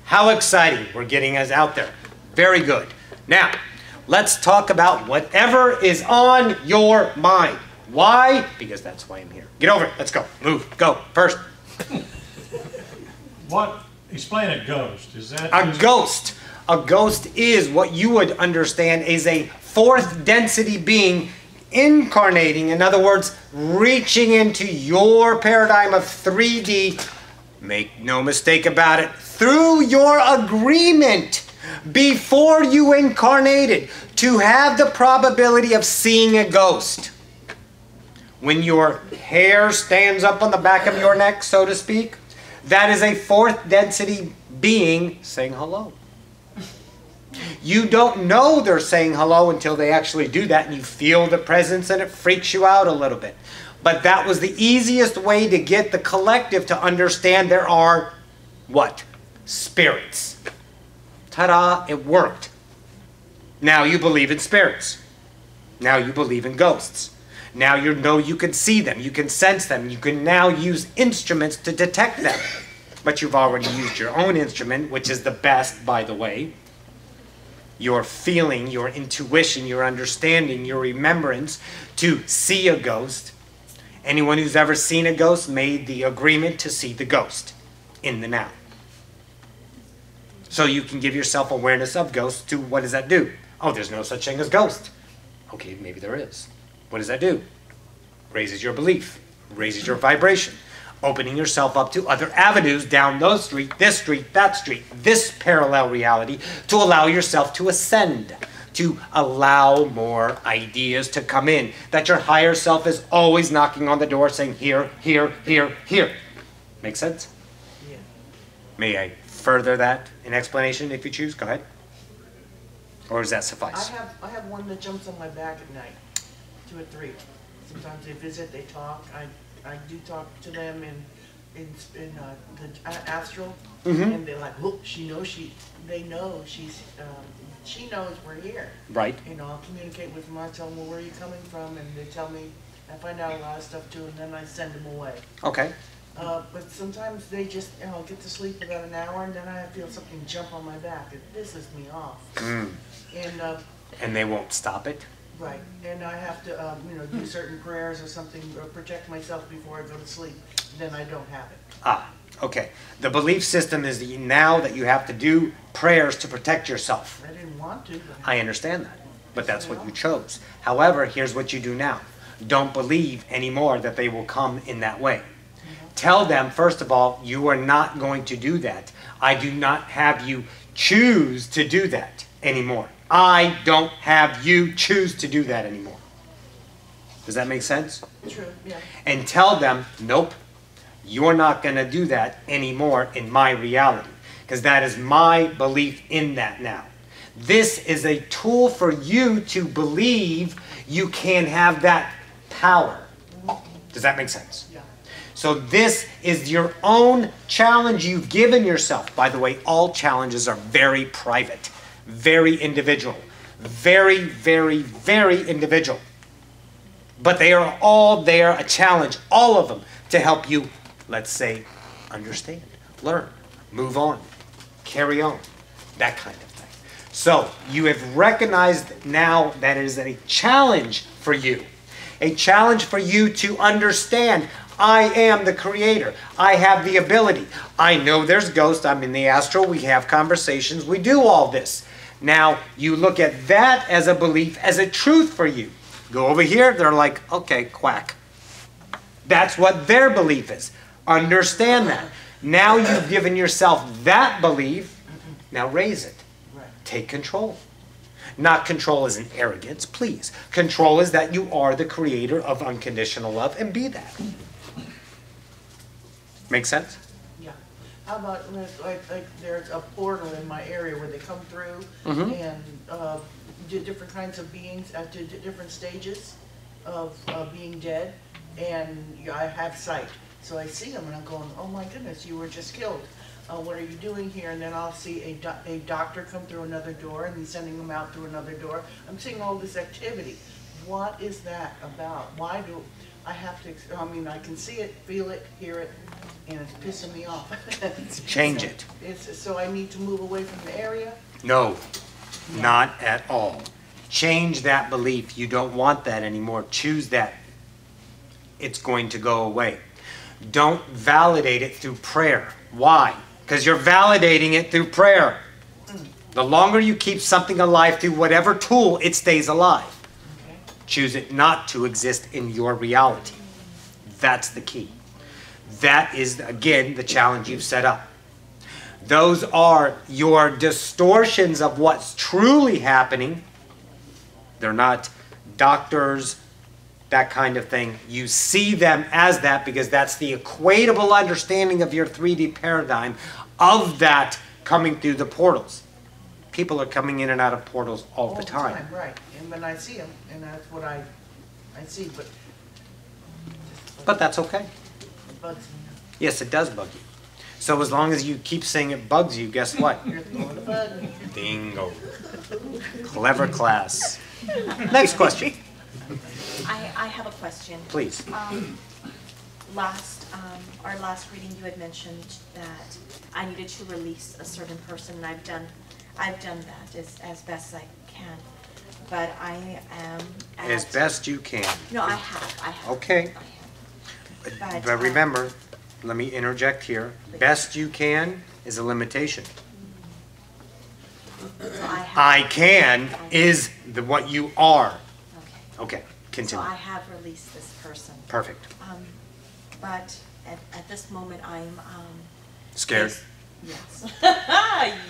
How exciting. We're getting us out there. Very good. Now, let's talk about whatever is on your mind. Why? Because that's why I'm here. Get over it. Let's go. Move. Go. First. Explain a ghost. Is that a ghost? A ghost is what you would understand is a fourth density being incarnating. In other words, reaching into your paradigm of 3D. Make no mistake about it. Through your agreement before you incarnated to have the probability of seeing a ghost. When your hair stands up on the back of your neck, so to speak, that is a fourth density being saying hello. You don't know they're saying hello until they actually do that and you feel the presence and it freaks you out a little bit. But that was the easiest way to get the collective to understand there are what? Spirits. Ta-da, it worked. Now you believe in spirits. Now you believe in ghosts. Now you know you can see them, you can sense them, you can now use instruments to detect them. But you've already used your own instrument, which is the best, by the way. Your feeling, your intuition, your understanding, your remembrance to see a ghost. Anyone who's ever seen a ghost made the agreement to see the ghost in the now. So you can give yourself awareness of ghosts to, what does that do? Oh, there's no such thing as ghost. Okay, maybe there is. What does that do? Raises your belief, raises your vibration, opening yourself up to other avenues down those street, that street, this parallel reality to allow yourself to ascend, to allow more ideas to come in, that your higher self is always knocking on the door saying here, here, here, here. Make sense? Yeah. May I further that in explanation if you choose? Go ahead. Or does that suffice? I have one that jumps on my back at night. 2 or 3. Sometimes they visit, they talk. I do talk to them in the astral, and they're like, look, she knows they know she knows we're here. Right. You know, I'll communicate with them. I tell them, well, where are you coming from? And they tell me. I find out a lot of stuff too, and then I send them away. Okay. But sometimes they just, get to sleep about an hour, and then I feel something jump on my back. It pisses me off. And they won't stop it? Right, and I have to, do certain prayers or something, or protect myself before I go to sleep. Then I don't have it. Ah, okay. The belief system is now that you have to do prayers to protect yourself. I didn't want to. But I understand that, but that's what you chose. However, here's what you do now. Don't believe anymore that they will come in that way. Tell them, first of all, you are not going to do that. I do not have you choose to do that anymore. I don't have you choose to do that anymore. Does that make sense? True, yeah. And tell them, nope, you're not going to do that anymore in my reality. Because that is my belief in that now. This is a tool for you to believe you can have that power. Does that make sense? Yeah. So this is your own challenge you've given yourself. By the way, all challenges are very private. Very individual. Very, very, very individual. But they are all there, a challenge, all of them, to help you, let's say, understand, learn, move on, carry on, that kind of thing. So you have recognized now that it is a challenge for you. A challenge for you to understand, I am the creator. I have the ability. I know there's ghosts. I'm in the astral. We have conversations. We do all this. Now, you look at that as a belief, as a truth for you. Go over here, they're like, okay, quack. That's what their belief is. Understand that. Now you've given yourself that belief, now raise it. Take control. Not control as an arrogance, please. Control is that you are the creator of unconditional love, and be that. Make sense? Yeah. How about like there's a portal in my area where they come through and do different kinds of beings at different stages of being dead, and I have sight. So I see them and I'm going, oh my goodness, you were just killed. What are you doing here? And then I'll see a doctor come through another door and he's sending them out through another door. I'm seeing all this activity. What is that about? Why do I have to, I mean, I can see it, feel it, hear it, and it's pissing me off. Change it. So I need to move away from the area? No, not at all. Change that belief. You don't want that anymore. Choose that. It's going to go away. Don't validate it through prayer. Why? Because you're validating it through prayer. The longer you keep something alive through whatever tool, it stays alive. Okay. Choose it not to exist in your reality. That's the key. That is, again, the challenge you've set up. Those are your distortions of what's truly happening. They're not doctors, that kind of thing. You see them as that because that's the equatable understanding of your 3D paradigm of that coming through the portals. People are coming in and out of portals all the time. Right. And when I see them, and that's what I see, but... But that's okay. It bugs me. Yes, it does bug you. So as long as you keep saying it bugs you, guess what? You're throwing a bug. Bingo. Clever class. Next question. I have a question. Please. Our last reading, you had mentioned that I needed to release a certain person, and I've done that as best as I can. But I am at... As best you can. No, I have. Okay. I have. But remember, let me interject here. Best you can is a limitation. So I can is what you are. Okay. Okay, continue. So I have released this person. Perfect. But at this moment, I'm... Scared? Yes.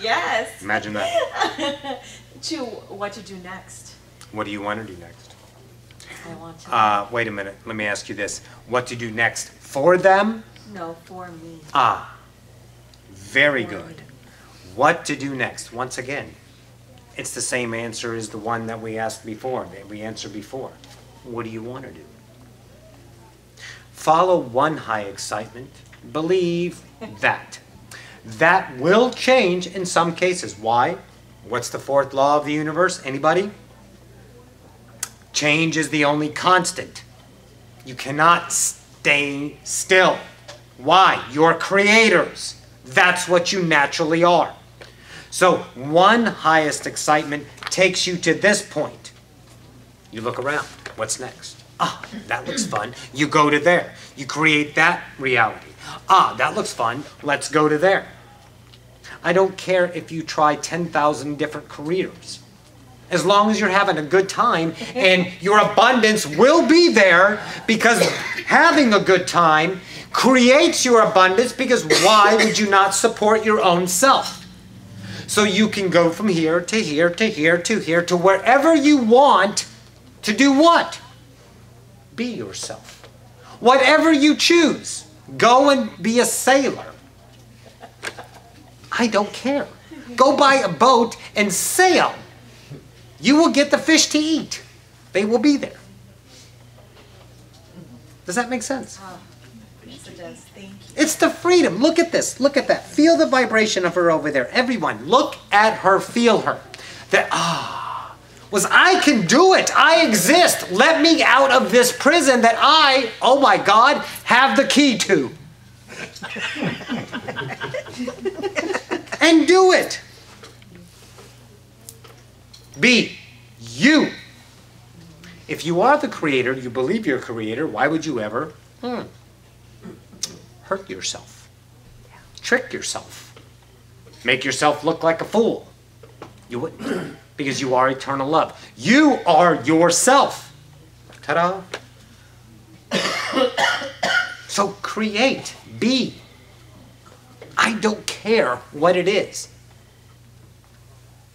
Yes. Imagine that. To what to do next. What do you want to do next? I want to... Wait a minute. Let me ask you this. What to do next? For them? No, for me. Ah, very good. What to do next? Once again, it's the same answer as the one that we asked before, that we answered before. What do you want to do? Follow one high excitement. Believe that. That will change in some cases. Why? What's the fourth law of the universe? Anybody? Change is the only constant. You cannot stay still. Why? You're creators. That's what you naturally are. So one highest excitement takes you to this point. You look around. What's next? Ah, that looks fun. You go to there. You create that reality. Ah, that looks fun. Let's go to there. I don't care if you try 10,000 different careers. As long as you're having a good time, and your abundance will be there, because having a good time creates your abundance, because why would you not support your own self? So you can go from here to here to here to here to wherever you want to do what? Be yourself. Whatever you choose. Go and be a sailor. I don't care. Go buy a boat and sail. You will get the fish to eat. They will be there. Does that make sense? Yes, it does. Thank you. It's the freedom. Look at this. Look at that. Feel the vibration of her over there. Everyone, look at her. Feel her. That, I can do it. I exist. Let me out of this prison that I, oh my God, have the key to. And do it. Be you. If you are the creator, you believe you're a creator, why would you ever hurt yourself? Trick yourself? Make yourself look like a fool? You wouldn't. Because you are eternal love. You are yourself. Ta-da. So create. Be. I don't care what it is.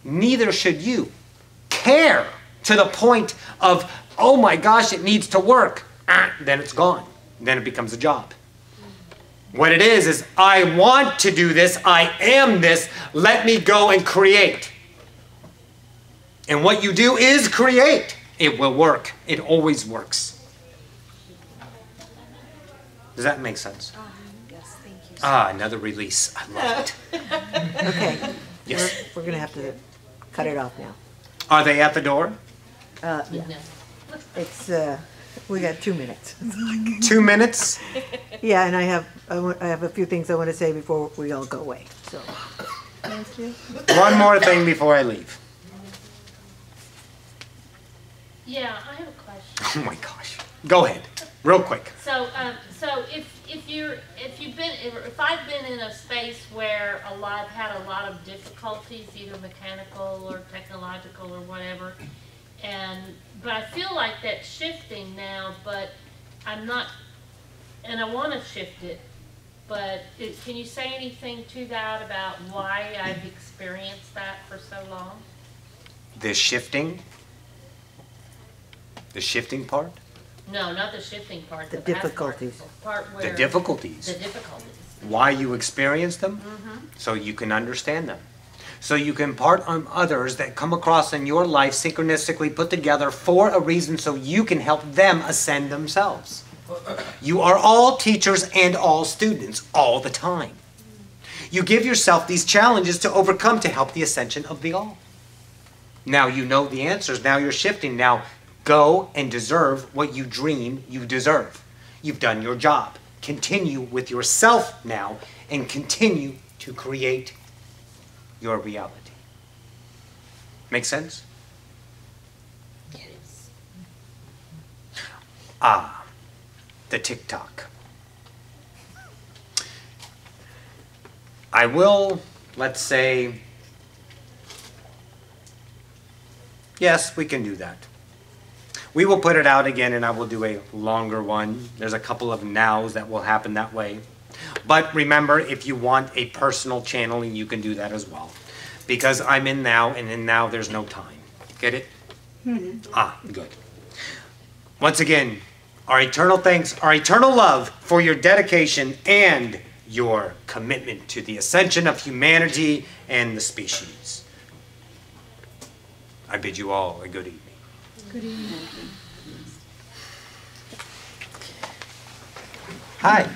Neither should you. Care to the point of, oh my gosh, it needs to work. Then it's gone. Then it becomes a job. What it is I want to do this. I am this. Let me go and create. And what you do is create. It will work. It always works. Does that make sense? Yes, thank you. Another release. I love it. Okay. Yes. We're going to have to cut it off now. Are they at the door? Yeah. It's We got 2 minutes. 2 minutes? Yeah, and I have a few things I want to say before we all go away, so. Thank you. One more thing before I leave. Yeah, I have a question. Oh my gosh. Go ahead, real quick. So, if I've been in a space where I've had a lot of difficulties, either mechanical or technological or whatever, but I feel like that's shifting now, but I'm not, and I want to shift it, but can you say anything to that about why I've experienced that for so long? The shifting? The shifting part? No, not the shifting part. The past difficulties. Part where The difficulties. The difficulties. Why you experience them? So you can understand them. So you can impart on others that come across in your life synchronistically put together for a reason so you can help them ascend themselves. You are all teachers and all students all the time. You give yourself these challenges to overcome to help the ascension of the all. Now you know the answers. Now you're shifting. Now go and deserve what you dream you deserve. You've done your job. Continue with yourself now and continue to create your reality. Make sense? Yes. The TikTok. I will, let's say, yes, we can do that. We will put it out again and I will do a longer one. There's a couple of nows that will happen that way. But remember, if you want a personal channeling, you can do that as well. Because I'm in now, and in now there's no time. Get it? Good. Once again, our eternal thanks, our eternal love for your dedication and your commitment to the ascension of humanity and the species. I bid you all a good evening. Good evening. Hi.